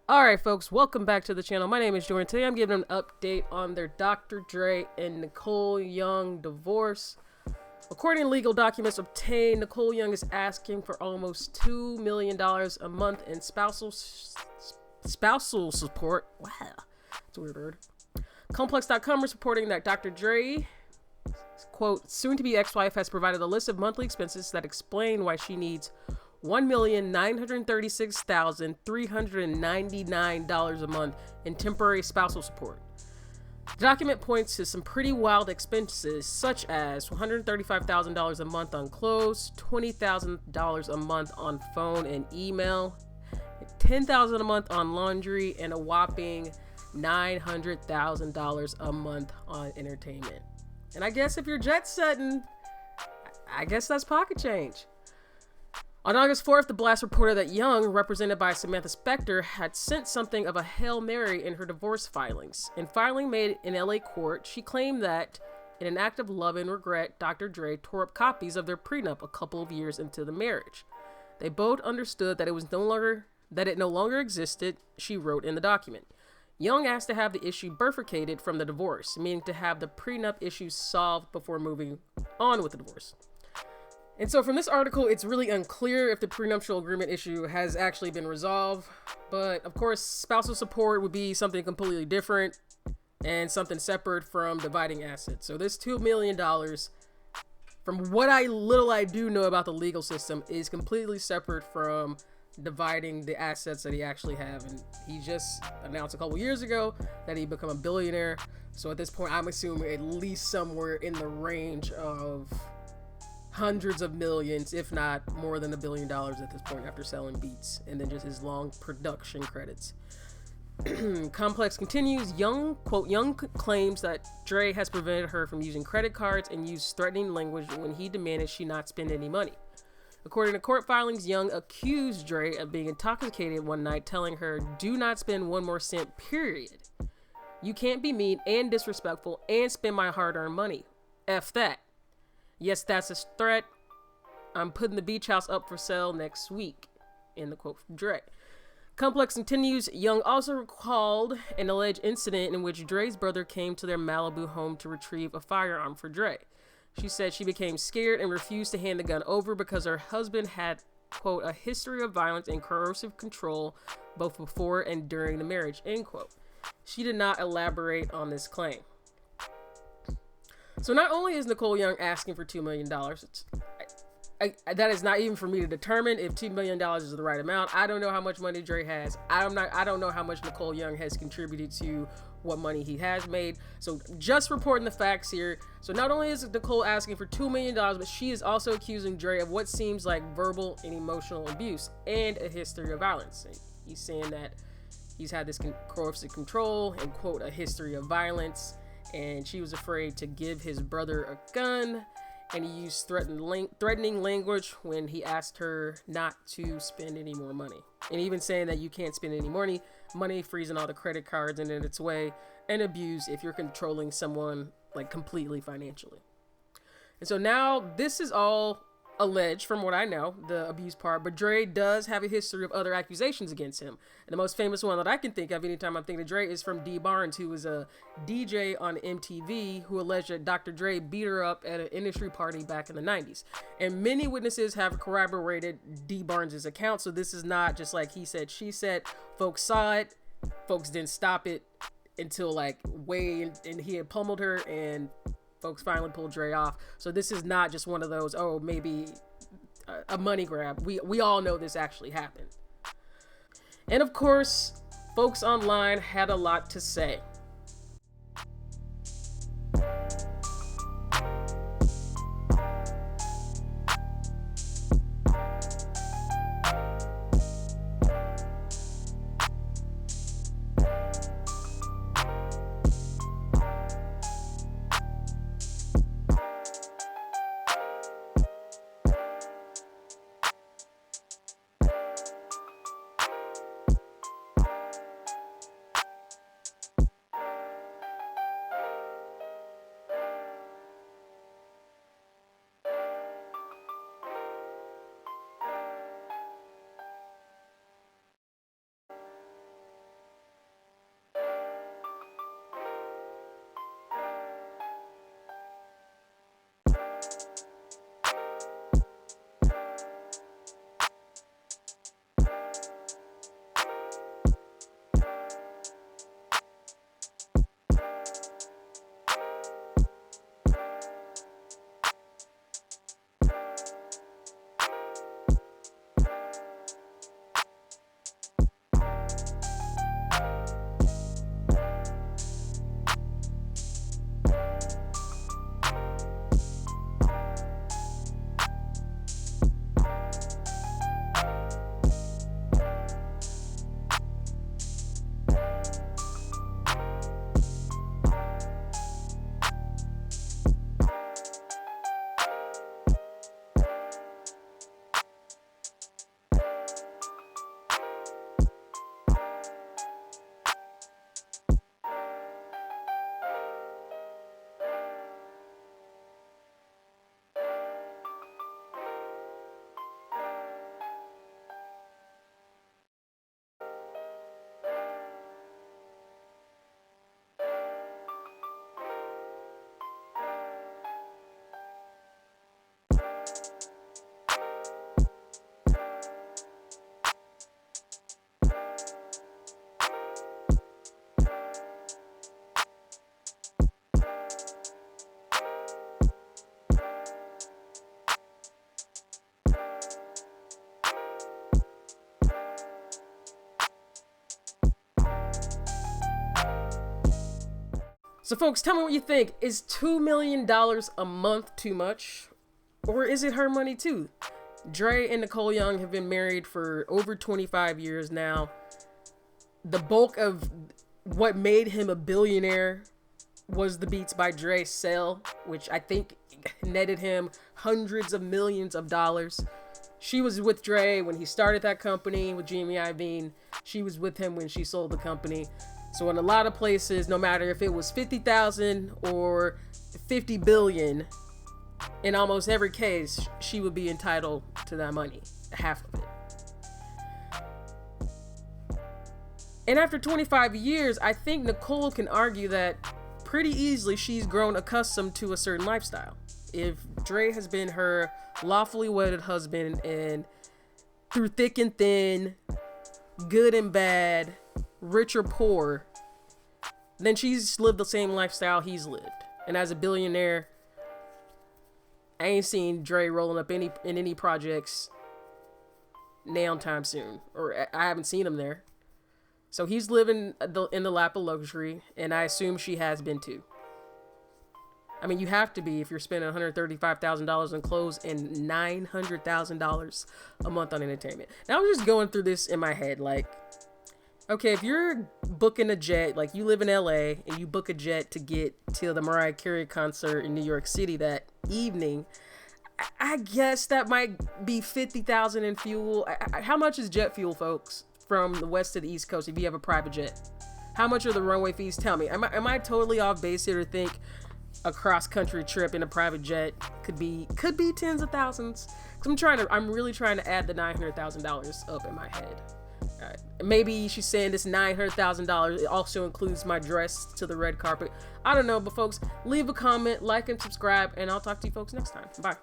Alright folks, welcome back to the channel. My name is Jordan. Today I'm giving an update on their Dr. Dre and Nicole Young divorce. According to legal documents obtained, Nicole Young is asking for almost $2 million a month in spousal support. Wow, that's a weird word. Complex.com is reporting that Dr. Dre, quote, soon-to-be ex-wife has provided a list of monthly expenses that explain why she needs $1,936,399 a month in temporary spousal support. The document points to some pretty wild expenses, such as $135,000 a month on clothes, $20,000 a month on phone and email, $10,000 a month on laundry, and a whopping $900,000 a month on entertainment. And I guess if you're jet setting, I guess that's pocket change. On August 4th, the blast reported that Young, represented by Samantha Spector, had sent something of a Hail Mary in her divorce filings. In filing made in LA court, she claimed that, in an act of love and regret, Dr. Dre tore up copies of their prenup a couple of years into the marriage. They both understood that it no longer existed, she wrote in the document. Young asked to have the issue bifurcated from the divorce, meaning to have the prenup issue solved before moving on with the divorce. And so from this article, it's really unclear if the prenuptial agreement issue has actually been resolved. But of course, spousal support would be something completely different and something separate from dividing assets. So this $2 million, from what little I do know about the legal system, is completely separate from dividing the assets that he actually have. And he just announced a couple years ago that he'd become a billionaire. So at this point, I'm assuming at least somewhere in the range of hundreds of millions, if not more than $1 billion at this point after selling beats, and then just his long production credits. Complex continues, Young claims that Dre has prevented her from using credit cards and used threatening language when he demanded she not spend any money. According to court filings, Young accused Dre of being intoxicated one night, telling her, "Do not spend one more cent, period. You can't be mean and disrespectful and spend my hard-earned money. F that. Yes, that's a threat. I'm putting the beach house up for sale next week." In the quote from Dre. Complex continues, Young also recalled an alleged incident in which Dre's brother came to their Malibu home to retrieve a firearm for Dre. She said she became scared and refused to hand the gun over because her husband had, quote, a history of violence and coercive control both before and during the marriage, end quote. She did not elaborate on this claim. So not only is Nicole Young asking for $2 million, that is not even for me to determine if $2 million is the right amount. I don't know how much money Dre has. I don't know how much Nicole Young has contributed to what money he has made. So just reporting the facts here. So not only is Nicole asking for $2 million, but she is also accusing Dre of what seems like verbal and emotional abuse and a history of violence. He's saying that he's had this coercive control and, quote, a history of violence. And she was afraid to give his brother a gun, and he used threatening language when he asked her not to spend any more money. And even saying that you can't spend any money, freezing all the credit cards and in its way, and abuse if you're controlling someone like completely financially. And so now this is all alleged from what I know, the abuse part, but Dre does have a history of other accusations against him. And the most famous one that I can think of anytime I'm thinking of Dre is from Dee Barnes, who was a DJ on MTV who alleged that Dr. Dre beat her up at an industry party back in the 90s. And many witnesses have corroborated Dee Barnes' account, so this is not just like he said, she said. Folks saw it, folks didn't stop it until like and he had pummeled her, and folks finally pulled Dre off. So this is not just one of those, oh, maybe a money grab. We all know this actually happened. And of course, folks online had a lot to say. So folks, tell me what you think. Is $2 million a month too much? Or is it her money too? Dre and Nicole Young have been married for over 25 years now. The bulk of what made him a billionaire was the Beats by Dre sale, which I think netted him hundreds of millions of dollars. She was with Dre when he started that company with Jamie Iovine. She was with him when she sold the company. So in a lot of places, no matter if it was 50,000 or 50 billion, in almost every case, she would be entitled to that money, half of it. And after 25 years, I think Nicole can argue that pretty easily she's grown accustomed to a certain lifestyle. If Dre has been her lawfully wedded husband, and through thick and thin, good and bad, rich or poor, then she's lived the same lifestyle he's lived. And as a billionaire, I ain't seen Dre rolling up in any projects now time soon, or I haven't seen him there. So he's living in the lap of luxury, and I assume she has been too. I mean, you have to be if you're spending $135,000 on clothes and $900,000 a month on entertainment. Now I'm just going through this in my head, like, okay, if you're booking a jet, like you live in LA and you book a jet to get to the Mariah Carey concert in New York City that evening, I guess that might be $50,000 in fuel. How much is jet fuel, folks, from the west to the east coast if you have a private jet? How much are the runway fees? Tell me. Am I totally off base here to think a cross-country trip in a private jet could be tens of thousands? 'Cause I'm really trying to add the $900,000 up in my head. Maybe she's saying this $900,000 it also includes my dress to the red carpet. I don't know, but folks, leave a comment, like and subscribe, and I'll talk to you folks next time. Bye.